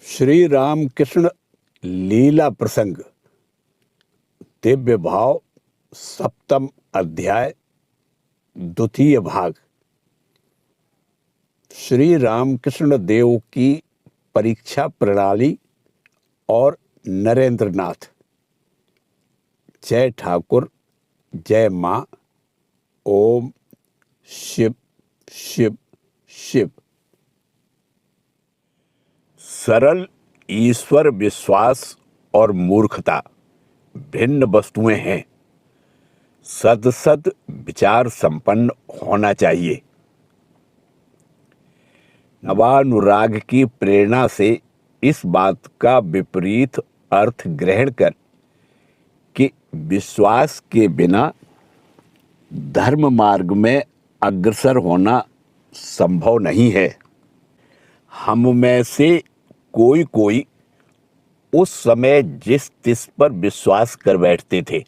श्री रामकृष्ण लीला प्रसंग दिव्य भाव सप्तम अध्याय द्वितीय भाग। श्री रामकृष्ण देव की परीक्षा प्रणाली और नरेंद्रनाथ। जय ठाकुर, जय माँ। ओम शिव शिव शिव। सरल ईश्वर विश्वास और मूर्खता भिन्न वस्तुएं हैं। सद विचार संपन्न होना चाहिए। नवानुराग की प्रेरणा से इस बात का विपरीत अर्थ ग्रहण कर कि विश्वास के बिना धर्म मार्ग में अग्रसर होना संभव नहीं है। हम में से कोई उस समय जिस तिस पर विश्वास कर बैठते थे,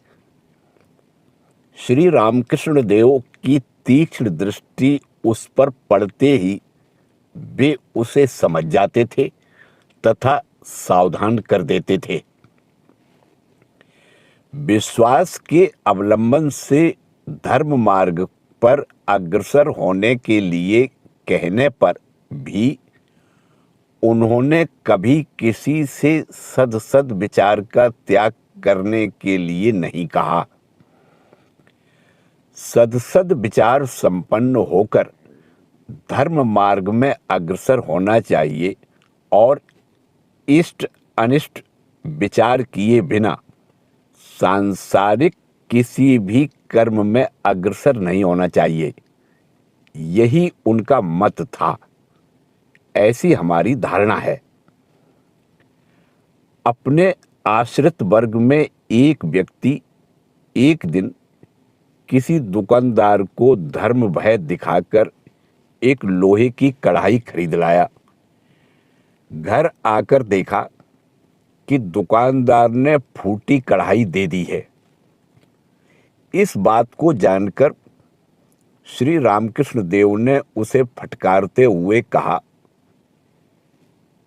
श्री रामकृष्ण देव की तीक्ष्ण दृष्टि उस पर पड़ते ही वे उसे समझ जाते थे तथा सावधान कर देते थे। विश्वास के अवलंबन से धर्म मार्ग पर अग्रसर होने के लिए कहने पर भी उन्होंने कभी किसी से सद विचार का त्याग करने के लिए नहीं कहा। सद विचार संपन्न होकर धर्म मार्ग में अग्रसर होना चाहिए और इष्ट अनिष्ट विचार किए बिना सांसारिक किसी भी कर्म में अग्रसर नहीं होना चाहिए। यही उनका मत था, ऐसी हमारी धारणा है। अपने आश्रित वर्ग में एक व्यक्ति एक दिन किसी दुकानदार को धर्म भय दिखाकर एक लोहे की कढ़ाई खरीद लाया। घर आकर देखा कि दुकानदार ने फूटी कढ़ाई दे दी है। इस बात को जानकर श्री रामकृष्ण देव ने उसे फटकारते हुए कहा,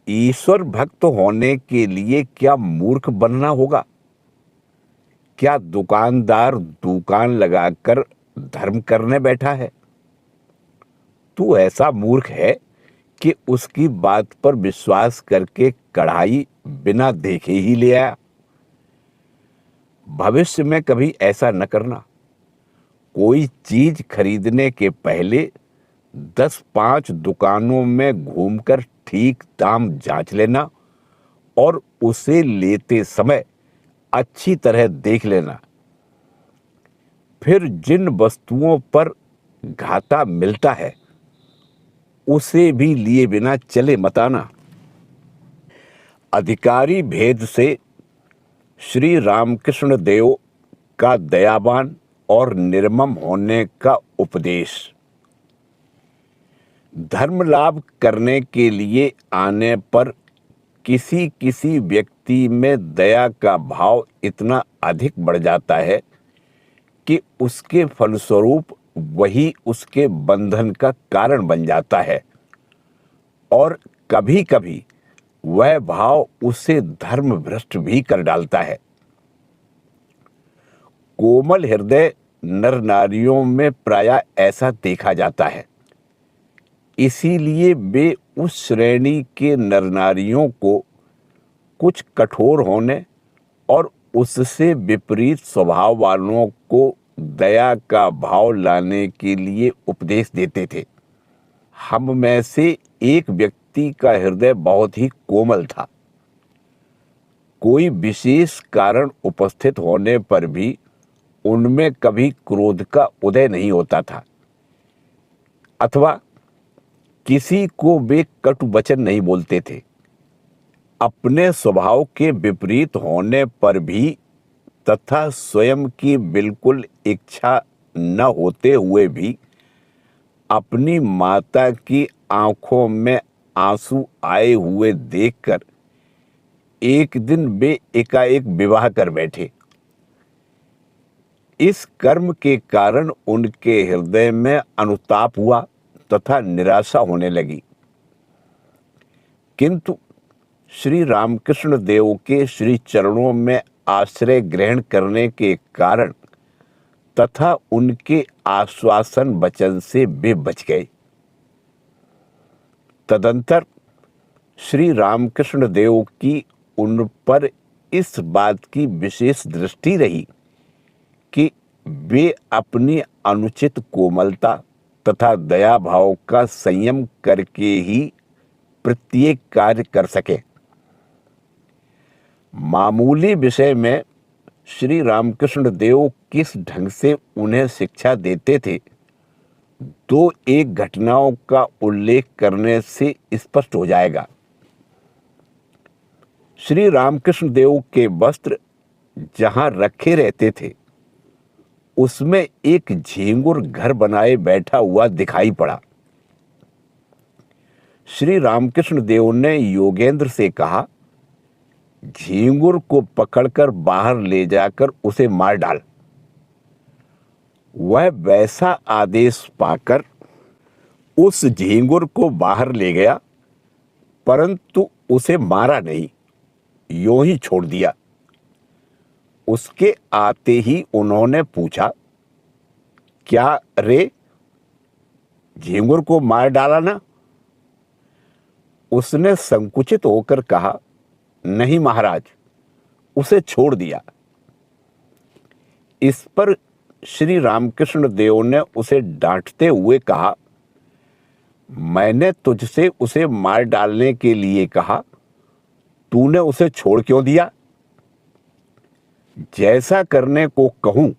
ईश्वर भक्त होने के लिए क्या मूर्ख बनना होगा? क्या दुकानदार दुकान लगाकर धर्म करने बैठा है? तू ऐसा मूर्ख है कि उसकी बात पर विश्वास करके कढ़ाई बिना देखे ही ले आया। भविष्य में कभी ऐसा न करना। कोई चीज खरीदने के पहले 10-5 दुकानों में घूमकर ठीक दाम जांच लेना और उसे लेते समय अच्छी तरह देख लेना। फिर जिन वस्तुओं पर घाटा मिलता है उसे भी लिए बिना चले मत आना। अधिकारी भेद से श्री रामकृष्ण देव का दयावान और निर्मम होने का उपदेश। धर्म लाभ करने के लिए आने पर किसी व्यक्ति में दया का भाव इतना अधिक बढ़ जाता है कि उसके फलस्वरूप वही उसके बंधन का कारण बन जाता है और कभी वह भाव उसे धर्म भ्रष्ट भी कर डालता है। कोमल हृदय नर नारियों में प्रायः ऐसा देखा जाता है। इसीलिए वे उस श्रेणी के नर नारियों को कुछ कठोर होने और उससे विपरीत स्वभाव वालों को दया का भाव लाने के लिए उपदेश देते थे। हम में से एक व्यक्ति का हृदय बहुत ही कोमल था। कोई विशेष कारण उपस्थित होने पर भी उनमें कभी क्रोध का उदय नहीं होता था अथवा किसी को वे कटु वचन नहीं बोलते थे। अपने स्वभाव के विपरीत होने पर भी तथा स्वयं की बिल्कुल इच्छा न होते हुए भी अपनी माता की आंखों में आंसू आए हुए देखकर एक दिन वे एकाएक विवाह कर बैठे। इस कर्म के कारण उनके हृदय में अनुताप हुआ तथा निराशा होने लगी। किंतु श्री रामकृष्ण देव के श्री चरणों में आश्रय ग्रहण करने के कारण तथा उनके आश्वासन वचन से वे बच गए। तदंतर श्री रामकृष्ण देव की उन पर इस बात की विशेष दृष्टि रही कि वे अपनी अनुचित कोमलता तथा दया भाव का संयम करके ही प्रत्येक कार्य कर सके। मामूली विषय में श्री रामकृष्ण देव किस ढंग से उन्हें शिक्षा देते थे, दो एक घटनाओं का उल्लेख करने से स्पष्ट हो जाएगा। श्री रामकृष्ण देव के वस्त्र जहां रखे रहते थे उसमें एक झींगुर घर बनाए बैठा हुआ दिखाई पड़ा। श्री रामकृष्ण देव ने योगेंद्र से कहा, झींगुर को पकड़कर बाहर ले जाकर उसे मार डाल। वह वैसा आदेश पाकर उस झींगुर को बाहर ले गया, परंतु उसे मारा नहीं, यूं ही छोड़ दिया। उसके आते ही उन्होंने पूछा, क्या रे, झींगुर को मार डाला ना? उसने संकुचित होकर कहा, नहीं महाराज, उसे छोड़ दिया। इस पर श्री रामकृष्ण देव ने उसे डांटते हुए कहा, मैंने तुझसे उसे मार डालने के लिए कहा, तूने उसे छोड़ क्यों दिया? जैसा करने को कहूं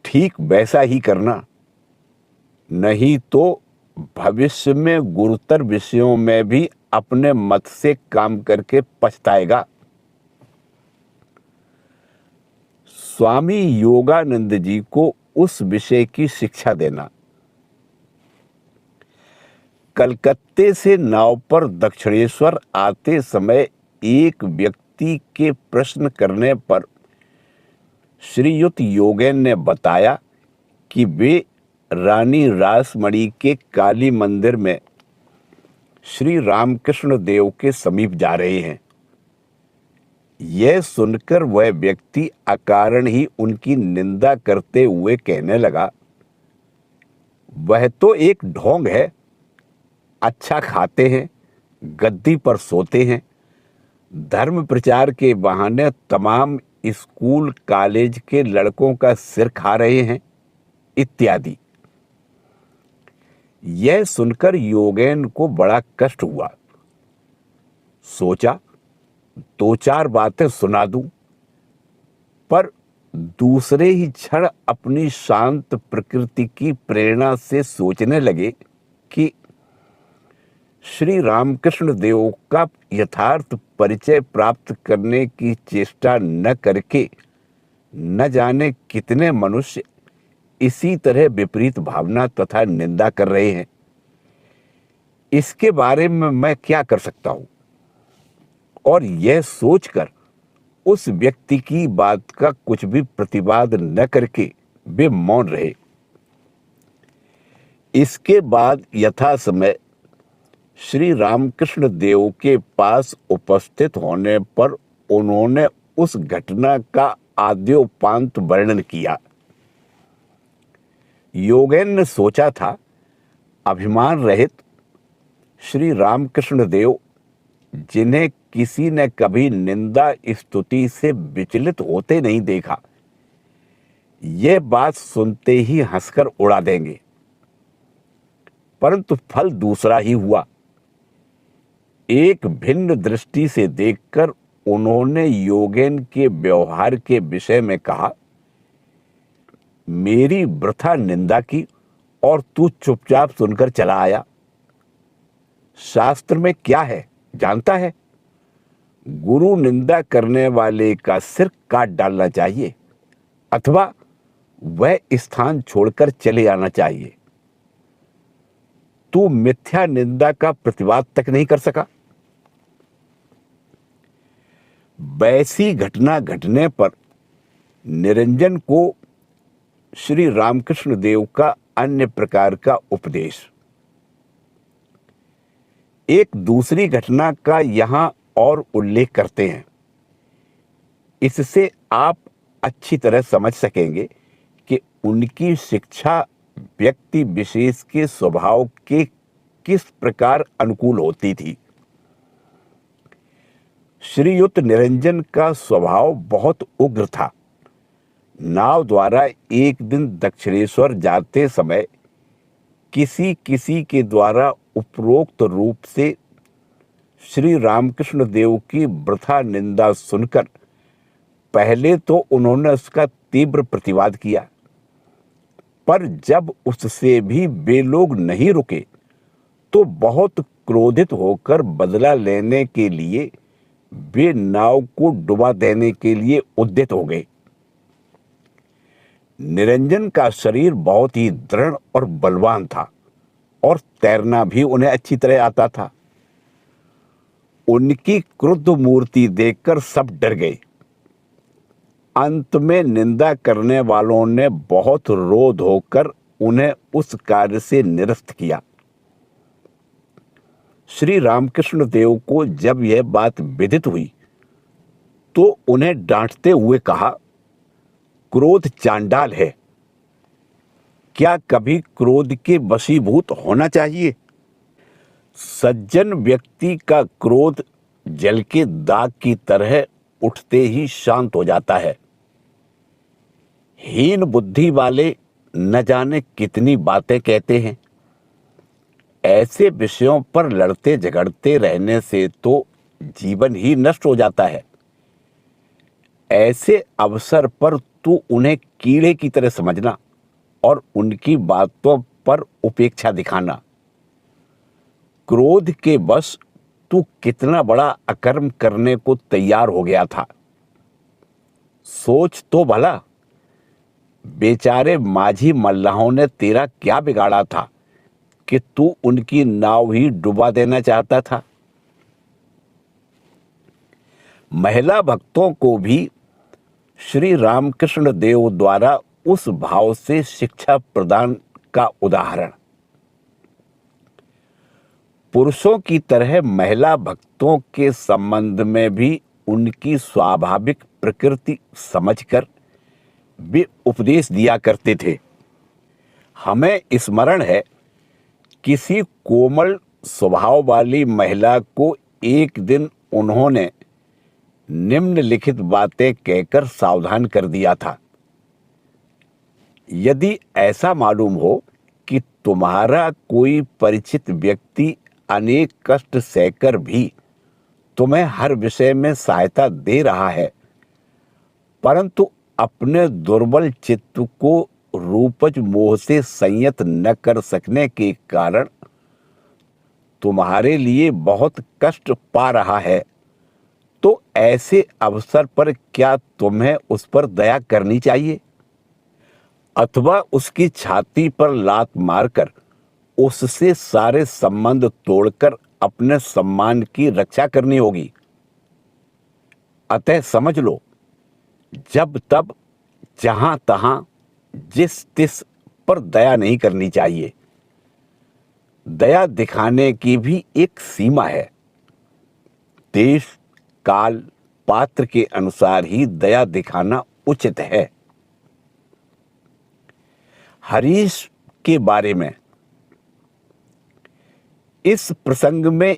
ठीक वैसा ही करना, नहीं तो भविष्य में गुरुतर विषयों में भी अपने मत से काम करके पछताएगा। स्वामी योगानंद जी को उस विषय की शिक्षा देना। कलकत्ते से नाव पर दक्षिणेश्वर आते समय एक व्यक्ति के प्रश्न करने पर श्रीयुत योगेन ने बताया कि वे रानी रासमणी के काली मंदिर में श्री रामकृष्ण देव के समीप जा रहे हैं। यह सुनकर वह व्यक्ति अकारण ही उनकी निंदा करते हुए कहने लगा, वह तो एक ढोंग है, अच्छा खाते हैं, गद्दी पर सोते हैं, धर्म प्रचार के बहाने तमाम स्कूल कॉलेज के लड़कों का सिर खा रहे हैं इत्यादि। यह सुनकर योगेन को बड़ा कष्ट हुआ। सोचा दो चार बातें सुना दूं, पर दूसरे ही क्षण अपनी शांत प्रकृति की प्रेरणा से सोचने लगे कि श्री रामकृष्ण देव का यथार्थ परिचय प्राप्त करने की चेष्टा न करके न जाने कितने मनुष्य इसी तरह विपरीत भावना तथा निंदा कर रहे हैं। इसके बारे में मैं क्या कर सकता हूं? और यह सोचकर उस व्यक्ति की बात का कुछ भी प्रतिवाद न करके वे मौन रहे। इसके बाद यथा समय श्री रामकृष्ण देव के पास उपस्थित होने पर उन्होंने उस घटना का आद्योपांत वर्णन किया। योगेन ने सोचा था, अभिमान रहित श्री रामकृष्ण देव, जिन्हें किसी ने कभी निंदा स्तुति से विचलित होते नहीं देखा, यह बात सुनते ही हंसकर उड़ा देंगे। परंतु फल दूसरा ही हुआ। एक भिन्न दृष्टि से देखकर उन्होंने योगेन के व्यवहार के विषय में कहा, मेरी वृथा निंदा की और तू चुपचाप सुनकर चला आया। शास्त्र में क्या है जानता है? गुरु निंदा करने वाले का सिर काट डालना चाहिए अथवा वह स्थान छोड़कर चले आना चाहिए। तू मिथ्या निंदा का प्रतिवाद तक नहीं कर सका। वैसी घटना घटने पर निरंजन को श्री रामकृष्ण देव का अन्य प्रकार का उपदेश। एक दूसरी घटना का यहां और उल्लेख करते हैं। इससे आप अच्छी तरह समझ सकेंगे कि उनकी शिक्षा व्यक्ति विशेष के स्वभाव के किस प्रकार अनुकूल होती थी। श्रीयुत निरंजन का स्वभाव बहुत उग्र था। नाव द्वारा एक दिन दक्षिणेश्वर जाते समय किसी किसी के द्वारा उपरोक्त रूप से श्री रामकृष्ण देव की वृथा निंदा सुनकर पहले तो उन्होंने उसका तीव्र प्रतिवाद किया, पर जब उससे भी वे लोग नहीं रुके तो बहुत क्रोधित होकर बदला लेने के लिए वे नाव को डुबा देने के लिए उद्यत हो गए। निरंजन का शरीर बहुत ही दृढ़ और बलवान था और तैरना भी उन्हें अच्छी तरह आता था। उनकी क्रुद्ध मूर्ति देखकर सब डर गए। अंत में निंदा करने वालों ने बहुत रोध होकर उन्हें उस कार्य से निरस्त किया। श्री रामकृष्ण देव को जब यह बात विदित हुई तो उन्हें डांटते हुए कहा, क्रोध चांडाल है, क्या कभी क्रोध के वशीभूत होना चाहिए? सज्जन व्यक्ति का क्रोध जल के दाग की तरह उठते ही शांत हो जाता है। हीन बुद्धि वाले न जाने कितनी बातें कहते हैं। ऐसे विषयों पर लड़ते झगड़ते रहने से तो जीवन ही नष्ट हो जाता है। ऐसे अवसर पर तू उन्हें कीड़े की तरह समझना और उनकी बातों पर उपेक्षा दिखाना। क्रोध के वश तू कितना बड़ा अकर्म करने को तैयार हो गया था। सोच तो भला, बेचारे माझी मल्लाहों ने तेरा क्या बिगाड़ा था कि तू उनकी नाव ही डुबा देना चाहता था। महिला भक्तों को भी श्री रामकृष्ण देव द्वारा उस भाव से शिक्षा प्रदान का उदाहरण। पुरुषों की तरह महिला भक्तों के संबंध में भी उनकी स्वाभाविक प्रकृति समझकर वे उपदेश दिया करते थे। हमें स्मरण है, किसी कोमल स्वभाव वाली महिला को एक दिन उन्होंने निम्नलिखित बातें कहकर सावधान कर दिया था। यदि ऐसा मालूम हो कि तुम्हारा कोई परिचित व्यक्ति अनेक कष्ट सहकर भी तुम्हें हर विषय में सहायता दे रहा है, परंतु अपने दुर्बल चित्त को रूपज मोह से संयत न कर सकने के कारण तुम्हारे लिए बहुत कष्ट पा रहा है, तो ऐसे अवसर पर क्या तुम्हें उस पर दया करनी चाहिए अथवा उसकी छाती पर लात मारकर उससे सारे संबंध तोड़कर अपने सम्मान की रक्षा करनी होगी। अतः समझ लो, जब तब जहां तहां जिस तिस पर दया नहीं करनी चाहिए। दया दिखाने की भी एक सीमा है। देश काल पात्र के अनुसार ही दया दिखाना उचित है। हरीश के बारे में इस प्रसंग में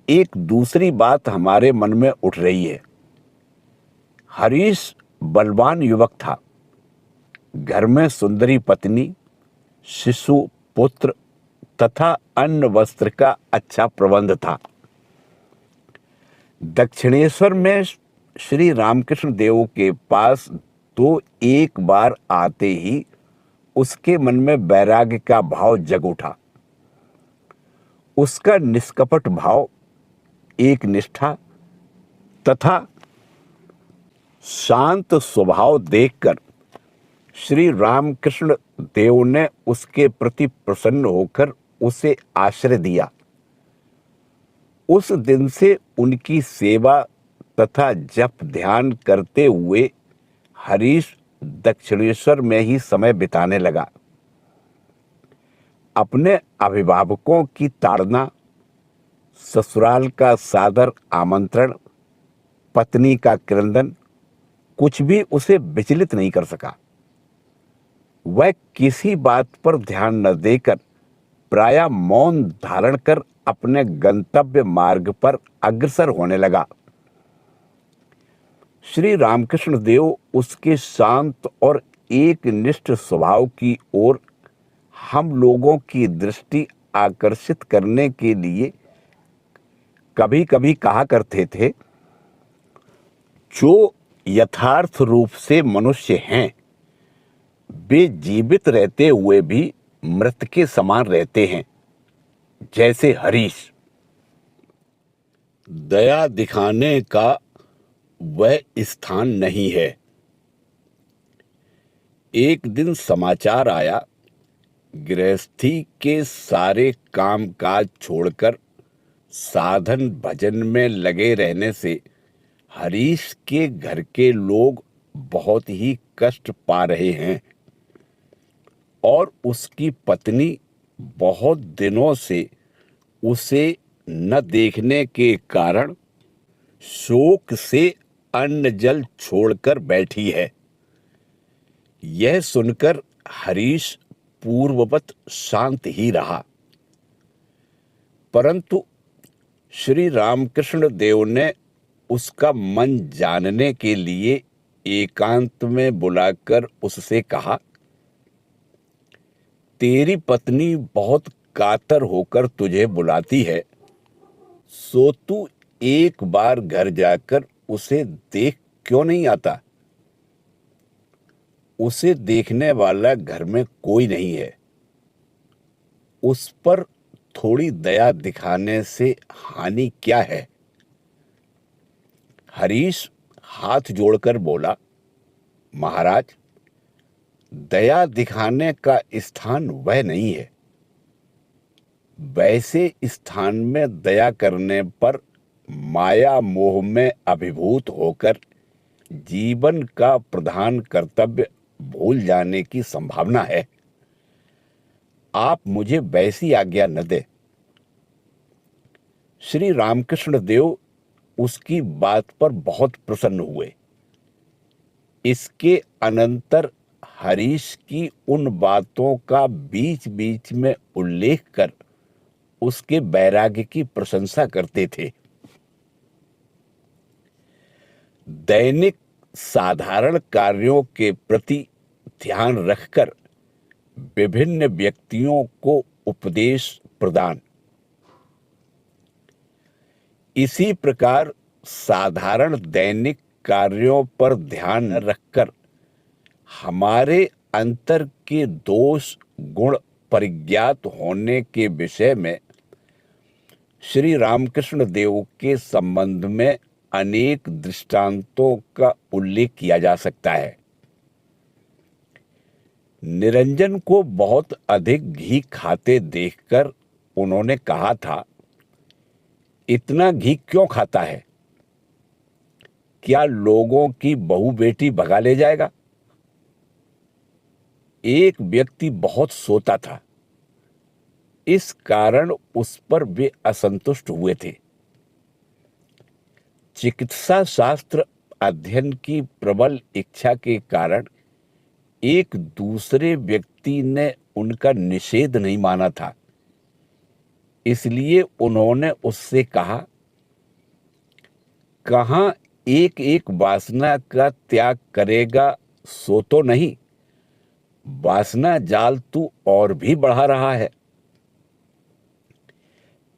एक दूसरी बात हमारे मन में उठ रही है। हरीश बलवान युवक था। घर में सुंदरी पत्नी, शिशु, पुत्र तथा अन्न वस्त्र का अच्छा प्रबंध था। दक्षिणेश्वर में श्री रामकृष्ण देव के पास तो एक बार आते ही उसके मन में वैराग्य का भाव जग उठा। उसका निष्कपट भाव, एक निष्ठा तथा शांत स्वभाव देखकर श्री रामकृष्ण देव ने उसके प्रति प्रसन्न होकर उसे आश्रय दिया। उस दिन से उनकी सेवा तथा जप ध्यान करते हुए हरीश दक्षिणेश्वर में ही समय बिताने लगा। अपने अभिभावकों की ताड़ना, ससुराल का सादर आमंत्रण पत्नी का क्रंदन कुछ भी उसे विचलित नहीं कर सका। वह किसी बात पर ध्यान न देकर प्रायः मौन धारण कर अपने गंतव्य मार्ग पर अग्रसर होने लगा। श्री रामकृष्ण देव उसके शांत और एकनिष्ठ स्वभाव की ओर हम लोगों की दृष्टि आकर्षित करने के लिए कभी कभी कहा करते थे, जो यथार्थ रूप से मनुष्य हैं वे जीवित रहते हुए भी मृत के समान रहते हैं, जैसे हरीश। दया दिखाने का वह स्थान नहीं है। एक दिन समाचार आया, गृहस्थी के सारे कामकाज छोड़कर साधन भजन में लगे रहने से हरीश के घर के लोग बहुत ही कष्ट पा रहे हैं और उसकी पत्नी बहुत दिनों से उसे न देखने के कारण शोक से अन्न जल छोड़कर बैठी है। यह सुनकर हरीश पूर्ववत शांत ही रहा, परंतु श्री रामकृष्ण देव ने उसका मन जानने के लिए एकांत में बुलाकर उससे कहा, तेरी पत्नी बहुत कातर होकर तुझे बुलाती है, सो तू एक बार घर जाकर उसे देख क्यों नहीं आता? उसे देखने वाला घर में कोई नहीं है। उस पर थोड़ी दया दिखाने से हानि क्या है? हरीश हाथ जोड़कर बोला, महाराज, दया दिखाने का स्थान वह नहीं है। वैसे स्थान में दया करने पर माया मोह में अभिभूत होकर जीवन का प्रधान कर्तव्य भूल जाने की संभावना है। आप मुझे वैसी आज्ञा न दे। श्री रामकृष्ण देव उसकी बात पर बहुत प्रसन्न हुए। इसके अनंतर हरीश की उन बातों का बीच बीच में उल्लेख कर उसके वैराग्य की प्रशंसा करते थे। दैनिक साधारण कार्यों के प्रति ध्यान रखकर विभिन्न व्यक्तियों को उपदेश प्रदान। इसी प्रकार साधारण दैनिक कार्यों पर ध्यान रखकर हमारे अंतर के दोष गुण परिज्ञात होने के विषय में श्री रामकृष्ण देव के संबंध में अनेक दृष्टांतों का उल्लेख किया जा सकता है। निरंजन को बहुत अधिक घी खाते देखकर उन्होंने कहा था, इतना घी क्यों खाता है? क्या लोगों की बहू बेटी भगा ले जाएगा? एक व्यक्ति बहुत सोता था, इस कारण उस पर वे असंतुष्ट हुए थे। चिकित्सा शास्त्र अध्ययन की प्रबल इच्छा के कारण एक दूसरे व्यक्ति ने उनका निषेध नहीं माना था, इसलिए उन्होंने उससे कहा, कहाँ एक एक वासना का त्याग करेगा सो तो नहीं, वासना जाल तू और भी बढ़ा रहा है।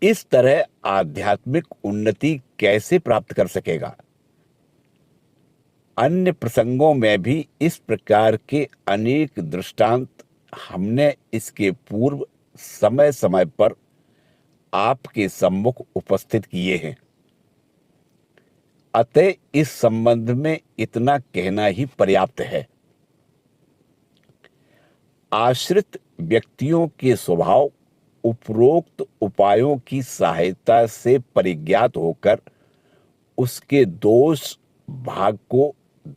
इस तरह आध्यात्मिक उन्नति कैसे प्राप्त कर सकेगा? अन्य प्रसंगों में भी इस प्रकार के अनेक दृष्टांत हमने इसके पूर्व समय समय पर आपके सम्मुख उपस्थित किए हैं। अतः इस संबंध में इतना कहना ही पर्याप्त है। आश्रित व्यक्तियों के स्वभाव उपरोक्त उपायों की सहायता से परिज्ञात होकर उसके दोष भाग को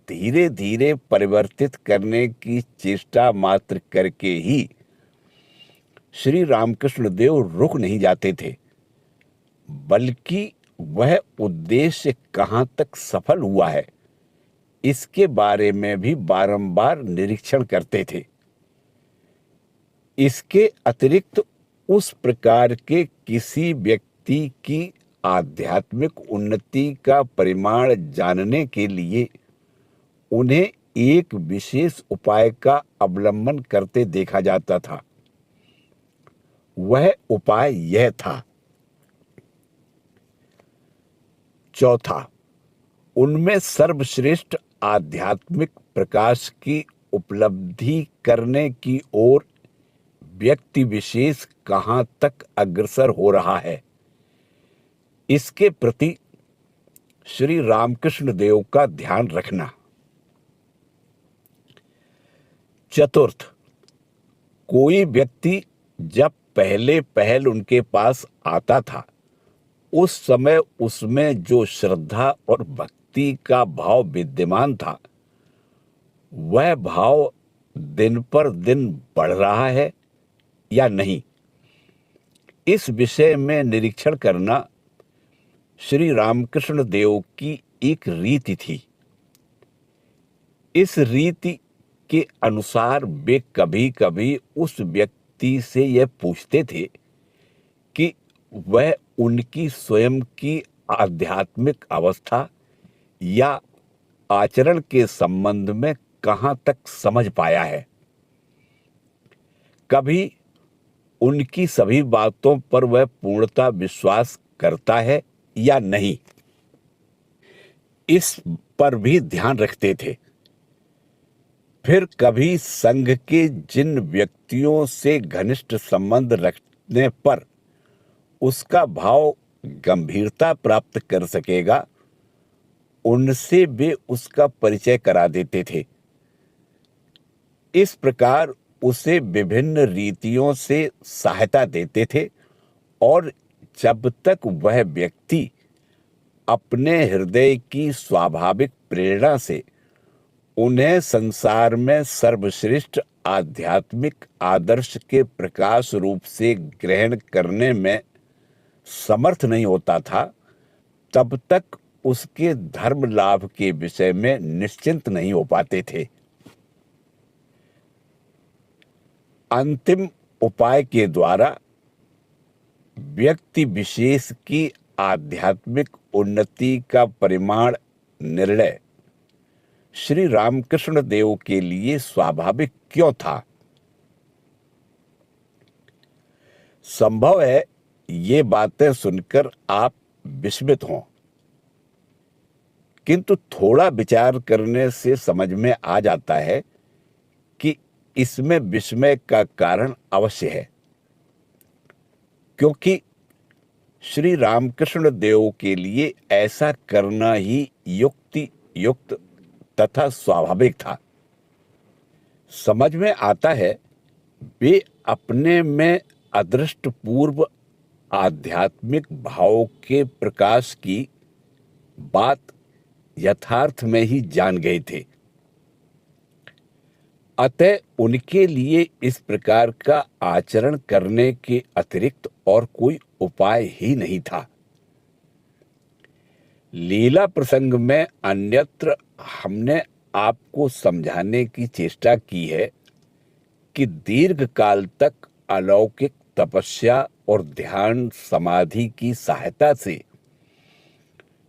धीरे धीरे परिवर्तित करने की चेष्टा मात्र करके ही श्री रामकृष्ण देव रुक नहीं जाते थे, बल्कि वह उद्देश्य कहाँ तक सफल हुआ है, इसके बारे में भी बारंबार निरीक्षण करते थे। इसके अतिरिक्त उस प्रकार के किसी व्यक्ति की आध्यात्मिक उन्नति का परिमाण जानने के लिए उन्हें एक विशेष उपाय का अवलंबन करते देखा जाता था। वह उपाय यह था। चौथा, उनमें सर्वश्रेष्ठ आध्यात्मिक प्रकाश की उपलब्धि करने की ओर व्यक्ति विशेष कहाँ तक अग्रसर हो रहा है, इसके प्रति श्री रामकृष्ण देव का ध्यान रखना। चतुर्थ, कोई व्यक्ति जब पहल उनके पास आता था, उस समय उसमें जो श्रद्धा और भक्ति का भाव विद्यमान था, वह भाव दिन पर दिन बढ़ रहा है या नहीं, इस विषय में निरीक्षण करना श्री रामकृष्ण देव की एक रीति थी। इस रीति के अनुसार वे कभी कभी उस व्यक्ति से यह पूछते थे कि वह उनकी स्वयं की आध्यात्मिक अवस्था या आचरण के संबंध में कहाँ तक समझ पाया है। कभी उनकी सभी बातों पर वह पूर्णतः विश्वास करता है या नहीं, इस पर भी ध्यान रखते थे। फिर कभी संघ के जिन व्यक्तियों से घनिष्ठ संबंध रखने पर उसका भाव गंभीरता प्राप्त कर सकेगा, उनसे वे उसका परिचय करा देते थे। इस प्रकार उसे विभिन्न रीतियों से सहायता देते थे और जब तक वह व्यक्ति अपने हृदय की स्वाभाविक प्रेरणा से उन्हें संसार में सर्वश्रेष्ठ आध्यात्मिक आदर्श के प्रकाश रूप से ग्रहण करने में समर्थ नहीं होता था, तब तक उसके धर्म लाभ के विषय में निश्चिंत नहीं हो पाते थे। अंतिम उपाय के द्वारा व्यक्ति विशेष की आध्यात्मिक उन्नति का परिमाण निर्णय श्री रामकृष्ण देव के लिए स्वाभाविक क्यों था? संभव है ये बातें सुनकर आप विस्मित हों, किंतु थोड़ा विचार करने से समझ में आ जाता है कि इसमें विस्मय का कारण अवश्य है, क्योंकि श्री रामकृष्ण देव के लिए ऐसा करना ही युक्त तथा स्वाभाविक था। समझ में आता है वे अपने में अदृष्टपूर्व आध्यात्मिक भाव के प्रकाश की बात यथार्थ में ही जान गए थे। अतः उनके लिए इस प्रकार का आचरण करने के अतिरिक्त और कोई उपाय ही नहीं था। लीला प्रसंग में अन्यत्र हमने आपको समझाने की चेष्टा की है कि दीर्घ काल तक अलौकिक तपस्या और ध्यान समाधि की सहायता से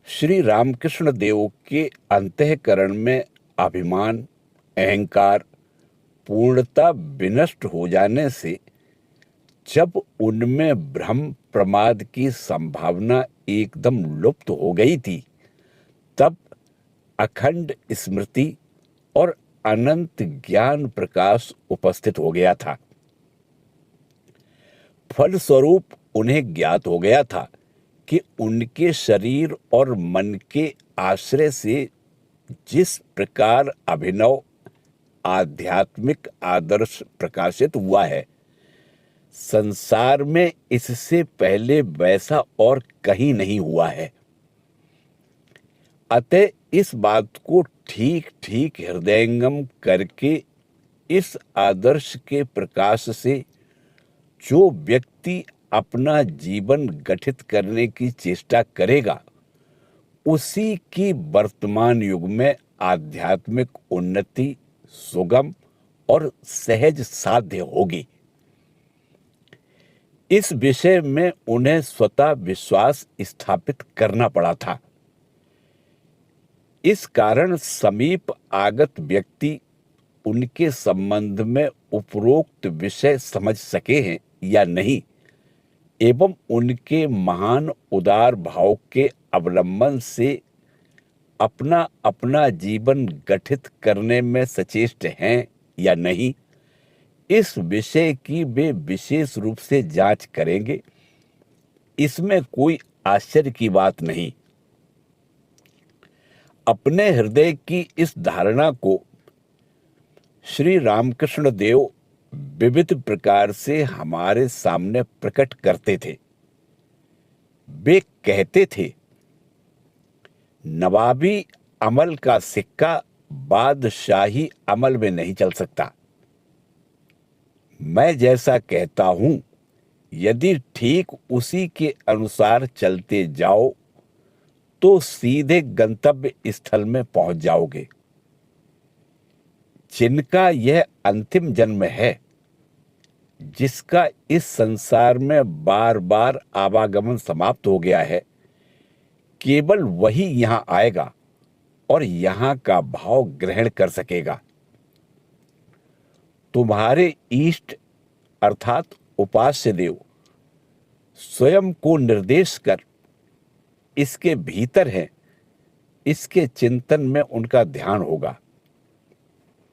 श्री रामकृष्ण देव के अंतःकरण में अभिमान, अहंकार पूर्णतः विनष्ट हो जाने से जब उनमें भ्रम प्रमाद की संभावना एकदम लुप्त हो गई थी, तब अखंड स्मृति और अनंत ज्ञान प्रकाश उपस्थित हो गया था। फलस्वरूप उन्हें ज्ञात हो गया था कि उनके शरीर और मन के आश्रय से जिस प्रकार अभिनव आध्यात्मिक आदर्श प्रकाशित हुआ है, संसार में इससे पहले वैसा और कहीं नहीं हुआ है। अतः इस बात को ठीक ठीक हृदयंगम करके इस आदर्श के प्रकाश से जो व्यक्ति अपना जीवन गठित करने की चेष्टा करेगा, उसी की वर्तमान युग में आध्यात्मिक उन्नति सुगम और सहज साध्य होगी। इस विषय में उन्हें स्वतः विश्वास स्थापित करना पड़ा था। इस कारण समीप आगत व्यक्ति उनके संबंध में उपरोक्त विषय समझ सके हैं या नहीं, एवं उनके महान उदार भाव के अवलंबन से अपना अपना जीवन गठित करने में सचेष्ट हैं या नहीं, इस विषय की वे विशेष रूप से जांच करेंगे। इसमें कोई आश्चर्य की बात नहीं। अपने हृदय की इस धारणा को श्री रामकृष्ण देव विविध प्रकार से हमारे सामने प्रकट करते थे। वे कहते थे, नवाबी अमल का सिक्का बादशाही अमल में नहीं चल सकता। मैं जैसा कहता हूं, यदि ठीक उसी के अनुसार चलते जाओ तो सीधे गंतव्य स्थल में पहुंच जाओगे। जिनका यह अंतिम जन्म है, जिसका इस संसार में बार बार आवागमन समाप्त हो गया है, केवल वही यहां आएगा और यहां का भाव ग्रहण कर सकेगा। तुम्हारे इष्ट अर्थात उपास्य देव स्वयं को निर्देश कर इसके भीतर है, इसके चिंतन में उनका ध्यान होगा,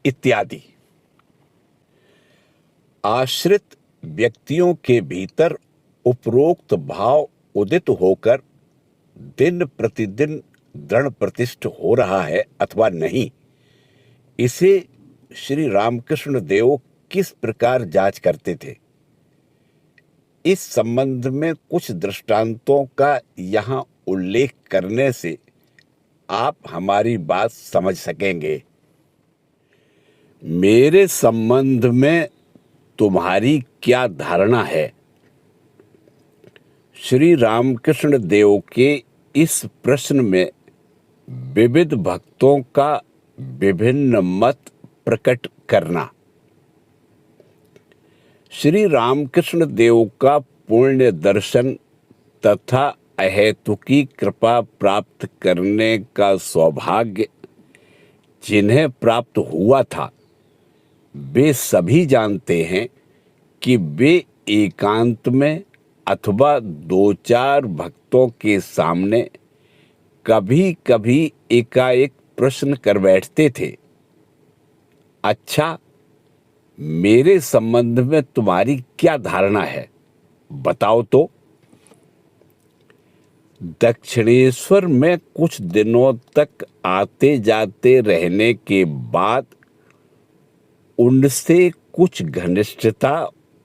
इत्यादि। आश्रित व्यक्तियों के भीतर उपरोक्त भाव उदित होकर दिन प्रतिदिन दृढ़ प्रतिष्ठ हो रहा है अथवा नहीं, इसे श्री रामकृष्ण देव किस प्रकार जांच करते थे। इस संबंध में कुछ दृष्टांतों का यहाँ उल्लेख करने से आप हमारी बात समझ सकेंगे। मेरे संबंध में तुम्हारी क्या धारणा है? श्री रामकृष्ण देव के इस प्रश्न में विविध भक्तों का विभिन्न मत प्रकट करना। श्री रामकृष्ण देव का पुण्य दर्शन तथा अहेतुकी कृपा प्राप्त करने का सौभाग्य जिन्हें प्राप्त हुआ था, वे सभी जानते हैं कि वे एकांत में अथवा दो चार भक्तों के सामने कभी कभी एकाएक प्रश्न कर बैठते थे, अच्छा, मेरे संबंध में तुम्हारी क्या धारणा है, बताओ तो। दक्षिणेश्वर में कुछ दिनों तक आते जाते रहने के बाद उनसे कुछ घनिष्ठता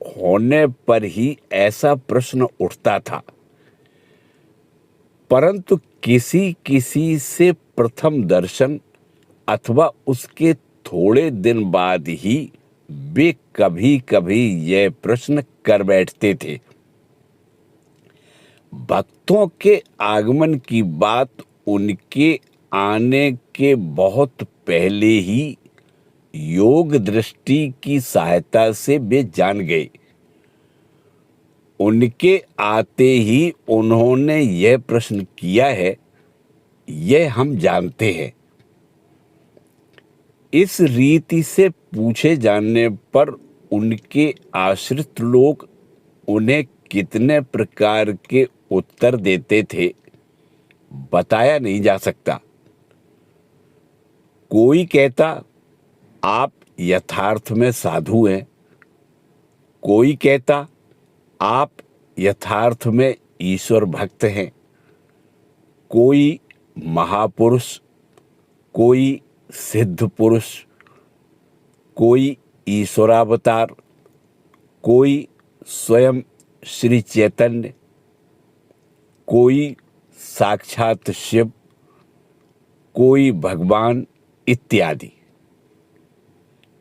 होने पर ही ऐसा प्रश्न उठता था, परंतु किसी किसी से प्रथम दर्शन अथवा उसके थोड़े दिन बाद ही वे कभी कभी यह प्रश्न कर बैठते थे। भक्तों के आगमन की बात उनके आने के बहुत पहले ही योग दृष्टि की सहायता से वे जान गए। उनके आते ही उन्होंने यह प्रश्न किया है, यह हम जानते हैं। इस रीति से पूछे जाने पर उनके आश्रित लोग उन्हें कितने प्रकार के उत्तर देते थे, बताया नहीं जा सकता। कोई कहता, आप यथार्थ में साधु हैं। कोई कहता, आप यथार्थ में ईश्वर भक्त हैं। कोई महापुरुष, कोई सिद्ध पुरुष, कोई ईश्वरावतार, कोई स्वयं श्री चैतन्य, कोई साक्षात शिव, कोई भगवान इत्यादि।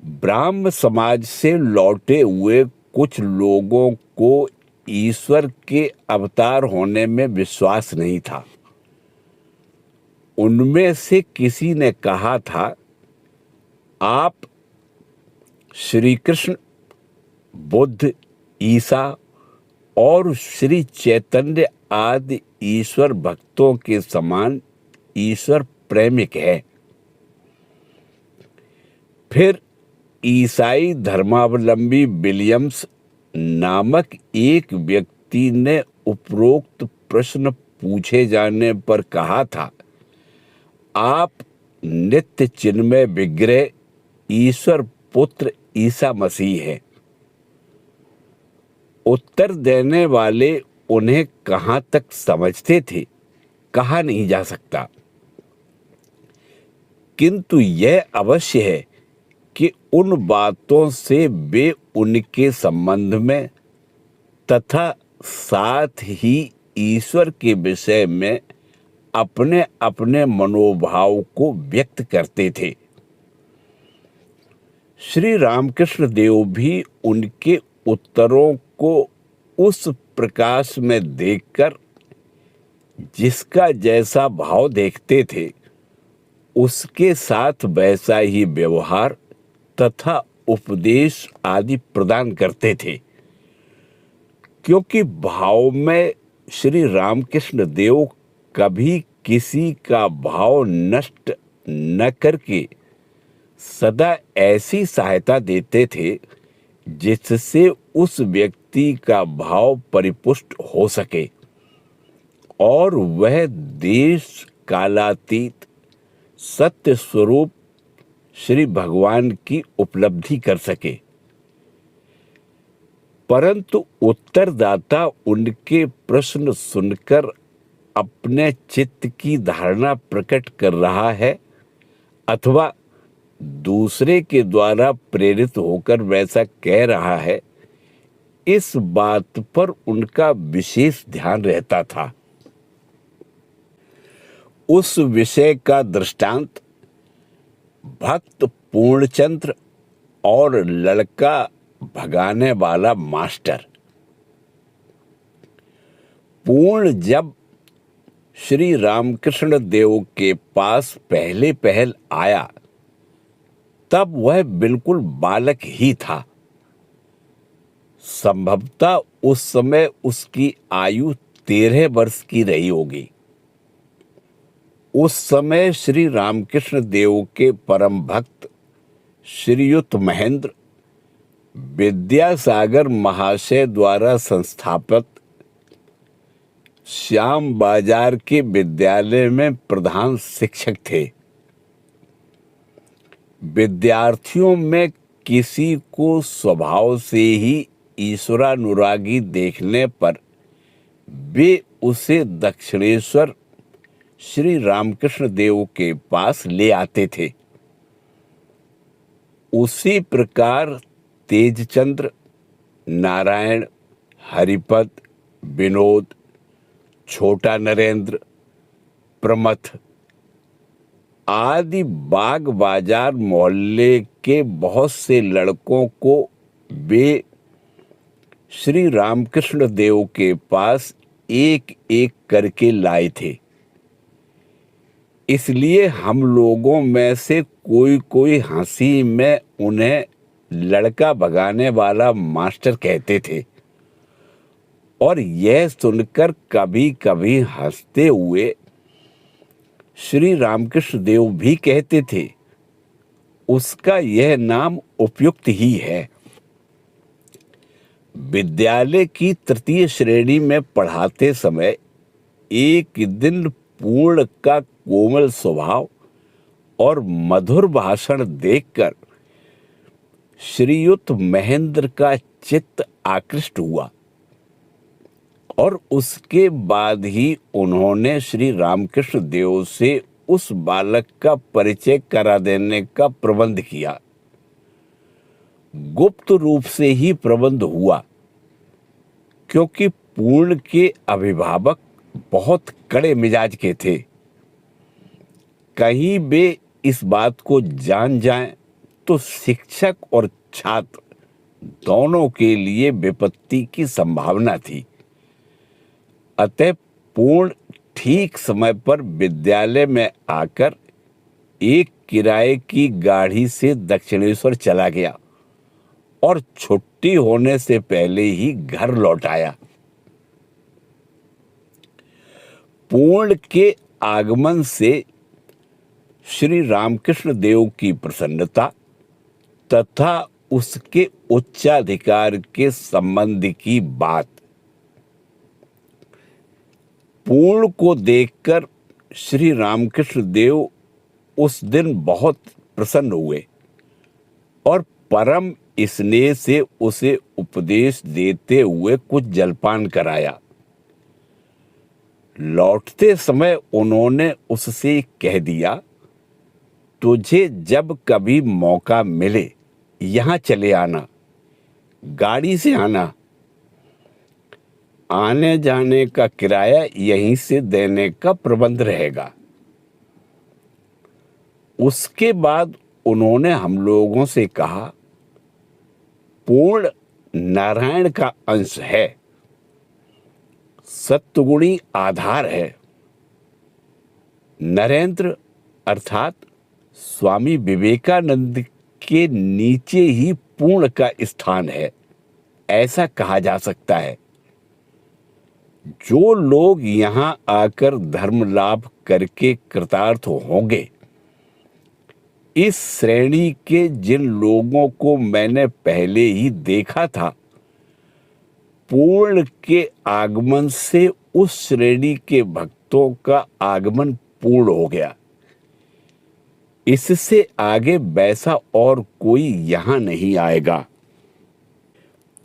ब्राह्म समाज से लौटे हुए कुछ लोगों को ईश्वर के अवतार होने में विश्वास नहीं था। उनमें से किसी ने कहा था, आप श्री कृष्ण, बुद्ध, ईसा और श्री चैतन्य आदि ईश्वर भक्तों के समान ईश्वर प्रेमिक है। फिर ईसाई धर्मावलंबी विलियम्स नामक एक व्यक्ति ने उपरोक्त प्रश्न पूछे जाने पर कहा था, आप नित्य चिन्मय विग्रह ईश्वर पुत्र ईसा मसीह है। उत्तर देने वाले उन्हें कहाँ तक समझते थे कहा नहीं जा सकता, किंतु यह अवश्य है कि उन बातों से वे उनके संबंध में तथा साथ ही ईश्वर के विषय में अपने अपने मनोभाव को व्यक्त करते थे। श्री रामकृष्ण देव भी उनके उत्तरों को उस प्रकाश में देखकर जिसका जैसा भाव देखते थे उसके साथ वैसा ही व्यवहार तथा उपदेश आदि प्रदान करते थे, क्योंकि भाव में श्री रामकृष्ण देव कभी किसी का भाव नष्ट न करके सदा ऐसी सहायता देते थे जिससे उस व्यक्ति का भाव परिपुष्ट हो सके और वह देश कालातीत सत्य स्वरूप श्री भगवान की उपलब्धि कर सके। परंतु उत्तरदाता उनके प्रश्न सुनकर अपने चित्त की धारणा प्रकट कर रहा है अथवा दूसरे के द्वारा प्रेरित होकर वैसा कह रहा है, इस बात पर उनका विशेष ध्यान रहता था। उस विषय का दृष्टांत भक्त पूर्णचंद्र और लड़का भगाने वाला मास्टर। पूर्ण जब श्री रामकृष्ण देव के पास पहले पहल आया तब वह बिल्कुल बालक ही था। संभवतः उस समय उसकी आयु 13 वर्ष की रही होगी। उस समय श्री रामकृष्ण देव के परम भक्त श्रीयुत महेंद्र विद्यासागर महाशय द्वारा संस्थापित श्याम बाजार के विद्यालय में प्रधान शिक्षक थे। विद्यार्थियों में किसी को स्वभाव से ही ईश्वरानुरागी देखने पर वे उसे दक्षिणेश्वर श्री रामकृष्ण देव के पास ले आते थे। उसी प्रकार तेजचंद्र, नारायण, हरिपद, विनोद, छोटा नरेंद्र, प्रमथ आदि बाग बाजार मोहल्ले के बहुत से लड़कों को वे श्री रामकृष्ण देव के पास एक एक करके लाए थे। इसलिए हम लोगों में से कोई कोई हंसी में उन्हें लड़का भगाने वाला मास्टर कहते थे और यह सुनकर कभी कभी हंसते हुए श्री रामकृष्ण देव भी कहते थे, उसका यह नाम उपयुक्त ही है। विद्यालय की तृतीय श्रेणी में पढ़ाते समय एक दिन पूर्ण का कोमल स्वभाव और मधुर भाषण देखकर श्रीयुत महेंद्र का चित्त आकृष्ट हुआ और उसके बाद ही उन्होंने श्री रामकृष्ण देव से उस बालक का परिचय करा देने का प्रबंध किया। गुप्त रूप से ही प्रबंध हुआ, क्योंकि पूर्ण के अभिभावक बहुत कड़े मिजाज के थे। कहीं वे इस बात को जान जाएं तो शिक्षक और छात्र दोनों के लिए विपत्ति की संभावना थी। अतः पूर्ण ठीक समय पर विद्यालय में आकर एक किराए की गाड़ी से दक्षिणेश्वर चला गया और छुट्टी होने से पहले ही घर लौट आया। पूर्ण के आगमन से श्री रामकृष्ण देव की प्रसन्नता तथा उसके उच्चाधिकार के संबंध की बात पूर्ण को देखकर श्री रामकृष्ण देव उस दिन बहुत प्रसन्न हुए और परम स्नेह से उसे उपदेश देते हुए कुछ जलपान कराया। लौटते समय उन्होंने उससे कह दिया, तुझे जब कभी मौका मिले यहाँ चले आना, गाड़ी से आना, आने जाने का किराया यहीं से देने का प्रबंध रहेगा। उसके बाद उन्होंने हम लोगों से कहा, पूर्ण नारायण का अंश है, सत्वगुणी आधार है। नरेंद्र अर्थात स्वामी विवेकानंद के नीचे ही पूर्ण का स्थान है, ऐसा कहा जा सकता है। जो लोग यहां आकर धर्म लाभ करके कृतार्थ होंगे, इस श्रेणी के जिन लोगों को मैंने पहले ही देखा था, पूर्ण के आगमन से उस श्रेणी के भक्तों का आगमन पूर्ण हो गया। इससे आगे वैसा और कोई यहां नहीं आएगा।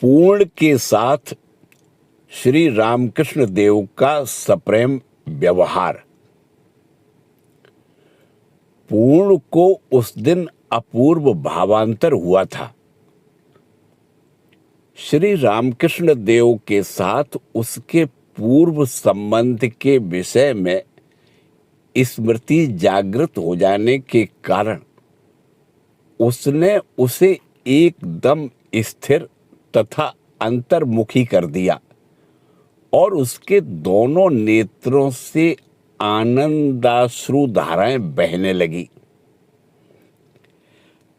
पूर्ण के साथ श्री रामकृष्ण देव का सप्रेम व्यवहार। पूर्ण को उस दिन अपूर्व भावांतर हुआ था। श्री रामकृष्ण देव के साथ उसके पूर्व संबंध के विषय में स्मृति जागृत हो जाने के कारण उसने उसे एकदम स्थिर तथा अंतर्मुखी कर दिया और उसके दोनों नेत्रों से आनंदाश्रु धाराएं बहने लगी।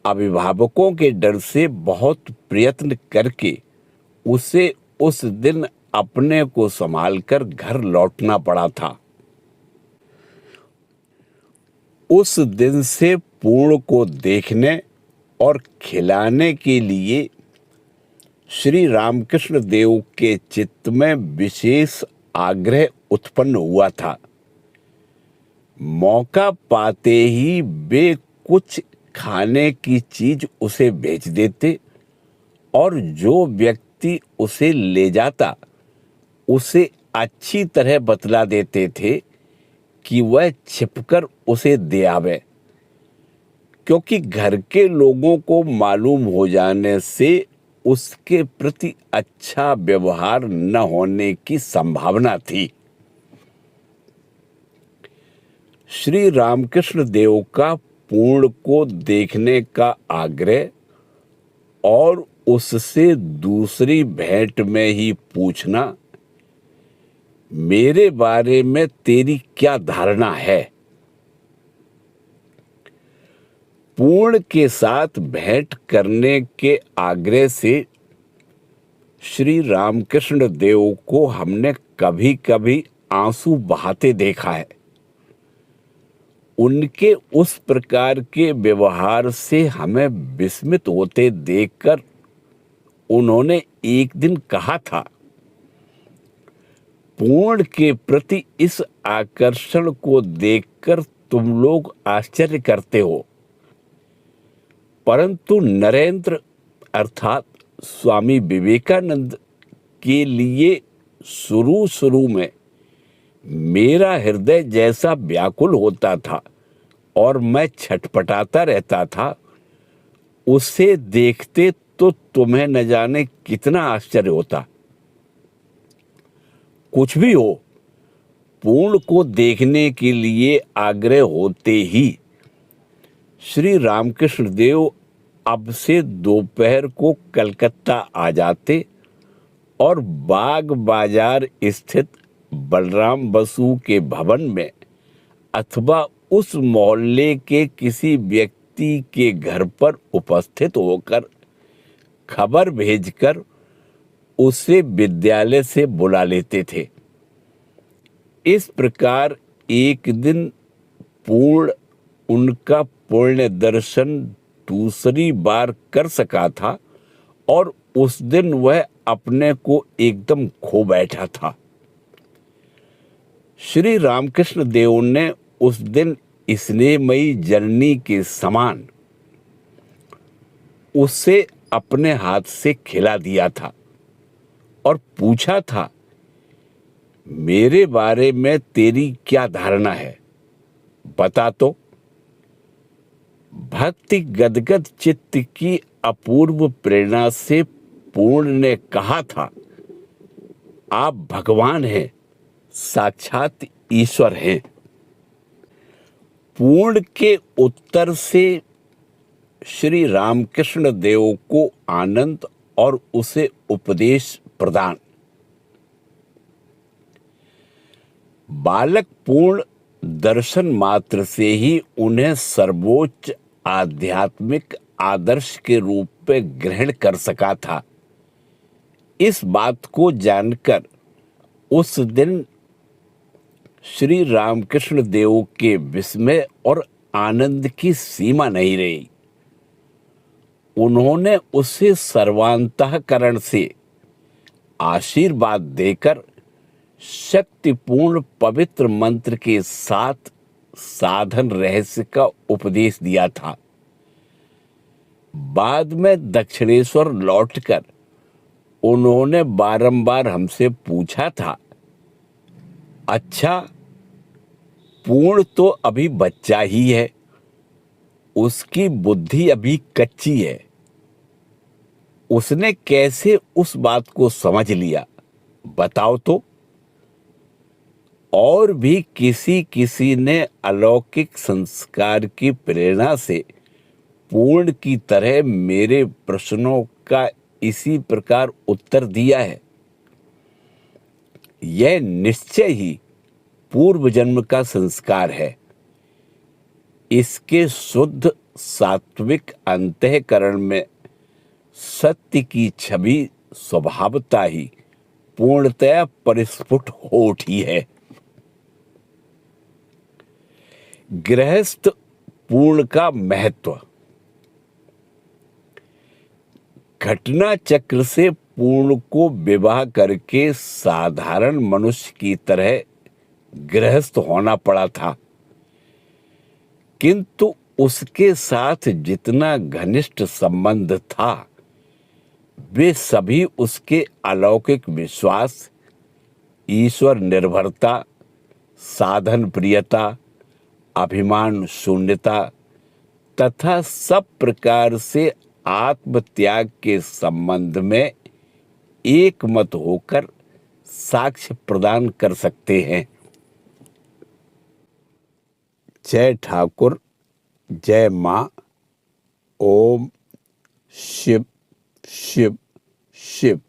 अभिभावकों के डर से बहुत प्रयत्न करके उसे उस दिन अपने को संभालकर घर लौटना पड़ा था। उस दिन से पूर्ण को देखने और खिलाने के लिए श्री रामकृष्ण देव के चित्त में विशेष आग्रह उत्पन्न हुआ था। मौका पाते ही वे कुछ खाने की चीज उसे भेज देते और जो व्यक्ति उसे ले जाता उसे अच्छी तरह बतला देते थे कि वह छिपकर उसे दे आवे, क्योंकि घर के लोगों को मालूम हो जाने से उसके प्रति अच्छा व्यवहार न होने की संभावना थी। श्री रामकृष्ण देव का पूर्ण को देखने का आग्रह और उससे दूसरी भेंट में ही पूछना, मेरे बारे में तेरी क्या धारणा है। पूर्ण के साथ भेंट करने के आग्रह से श्री रामकृष्ण देव को हमने कभी कभी आंसू बहाते देखा है। उनके उस प्रकार के व्यवहार से हमें विस्मित होते देखकर उन्होंने एक दिन कहा था, पूर्ण के प्रति इस आकर्षण को देखकर तुम लोग आश्चर्य करते हो, परंतु नरेंद्र अर्थात स्वामी विवेकानंद के लिए शुरू में मेरा हृदय जैसा व्याकुल होता था और मैं छटपटाता रहता था, उसे देखते तो तुम्हें न जाने कितना आश्चर्य होता। कुछ भी हो, पूर्ण को देखने के लिए आग्रह होते ही श्री रामकृष्ण देव अब से दोपहर को कलकत्ता आ जाते और बाग बाजार स्थित बलराम बसु के भवन में अथवा उस मोहल्ले के किसी व्यक्ति के घर पर उपस्थित होकर खबर भेजकर उसे विद्यालय से बुला लेते थे। इस प्रकार एक दिन पूर्ण उनका पुण्य दर्शन दूसरी बार कर सका था और उस दिन वह अपने को एकदम खो बैठा था। श्री रामकृष्ण देव ने उस दिन स्नेहमयी जननी के समान उसे अपने हाथ से खिला दिया था और पूछा था, मेरे बारे में तेरी क्या धारणा है, बता तो। भक्ति गदगद चित्त की अपूर्व प्रेरणा से पूर्ण ने कहा था, आप भगवान हैं, साक्षात ईश्वर हैं। पूर्ण के उत्तर से श्री रामकृष्ण देव को आनंद और उसे उपदेश प्रदान। बालक पूर्ण दर्शन मात्र से ही उन्हें सर्वोच्च आध्यात्मिक आदर्श के रूप में ग्रहण कर सका था। इस बात को जानकर उस दिन श्री रामकृष्ण देव के विस्मय और आनंद की सीमा नहीं रही। उन्होंने उसे सर्वांतःकरण से आशीर्वाद देकर शक्तिपूर्ण पवित्र मंत्र के साथ साधन रहस्य का उपदेश दिया था। बाद में दक्षिणेश्वर लौटकर उन्होंने बारंबार हमसे पूछा था, अच्छा, पूर्ण तो अभी बच्चा ही है, उसकी बुद्धि अभी कच्ची है, उसने कैसे उस बात को समझ लिया, बताओ तो। और भी किसी किसी ने अलौकिक संस्कार की प्रेरणा से पूर्ण की तरह मेरे प्रश्नों का इसी प्रकार उत्तर दिया है। यह निश्चय ही पूर्व जन्म का संस्कार है। इसके शुद्ध सात्विक अंतःकरण में सत्य की छवि स्वभावतः ही पूर्णतया परिस्फुट हो उठी है। गृहस्थ पूर्ण का महत्व। घटना चक्र से पूर्ण को विवाह करके साधारण मनुष्य की तरह गृहस्थ होना पड़ा था, किंतु उसके साथ जितना घनिष्ठ संबंध था वे सभी उसके अलौकिक विश्वास, ईश्वर निर्भरता, साधन प्रियता, अभिमान शून्यता तथा सब प्रकार से आत्मत्याग के संबंध में एक मत होकर साक्ष्य प्रदान कर सकते हैं। जय ठाकुर, जय मां। ओम शिव शिव शिव।